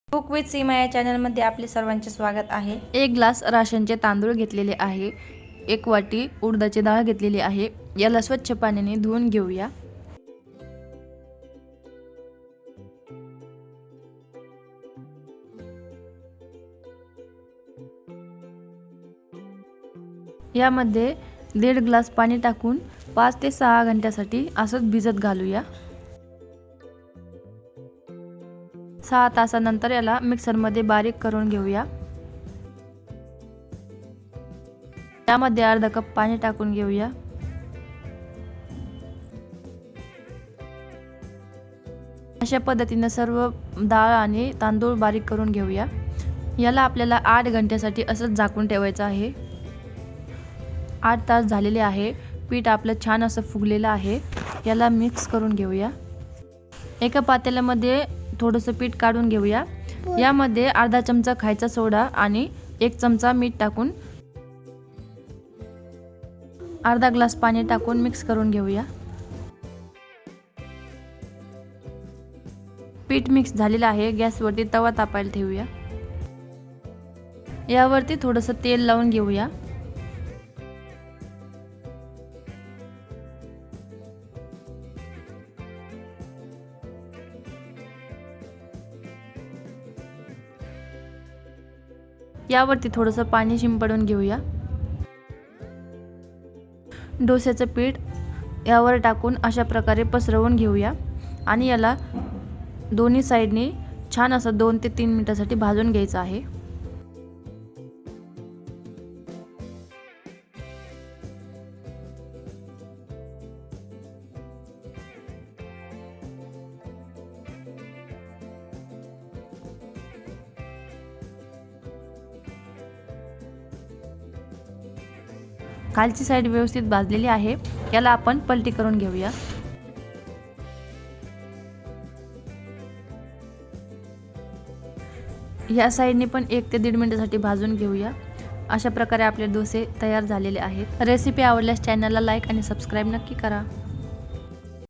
Cook with सीमा या चॅनलमध्ये आपले सर्वांचे स्वागत आहे। 1 ग्लास राशनचे तांदूळ घेतलेले आहे। 1 वाटी उडदाची डाळ घेतलेली आहे। याला स्वच्छ पाण्याने धुवून घेऊया। यामध्ये 1.5 ग्लास पाणी टाकून 5 ते 6 घंट्यासाठी असंच भिजत घालूया। 6 तासानंतर याला मिक्सरमध्ये बारीक करून घेऊया। यामध्ये अर्धा कप पाणी टाकून घेऊया। अशा पद्धतीने सर्व डाळ आणि तांदूळ बारीक करून घेऊया। याला आपल्याला 8 घंट्यासाठी असंच झाकून ठेवायचं आहे। 8 तास झालेले आहे। पीठ आपलं छान असं फुगलेलं आहे। याला मिक्स करून घेऊया। एका पातेल्यामध्ये थोडंसं पीठ काढून घेऊया। यामध्ये अर्धा चमचा खायचा सोडा आणि 1 चमचा मीठ टाकून अर्धा ग्लास पाणी टाकून मिक्स करून घेऊया। पीठ मिक्स झालेलं आहे। गॅसवरती तवा तापायला ठेवूया। यावरती थोडंसं तेल लावून घेऊया। यावरती थोडंसं पाणी शिंपडून घेऊया। डोस्याचं पीठ यावर टाकून अशा प्रकारे पसरवून घेऊया आणि याला दोन्ही साइडनी छान असं 2 ते 3 मिनिटांसाठी भाजून घ्यायचं आहे। खालची साइड व्यवस्थित भाजलेली आहे। याला आपण पलटी करून घेऊया। या साइडने पण 1 ते 1.5 मिनिटांसाठी भाजून घेऊया। अशा प्रकारे आपले डोसे तयार झालेले आहेत। रेसिपी आवडल्यास चॅनलला लाईक आणि सबस्क्राईब नक्की करा।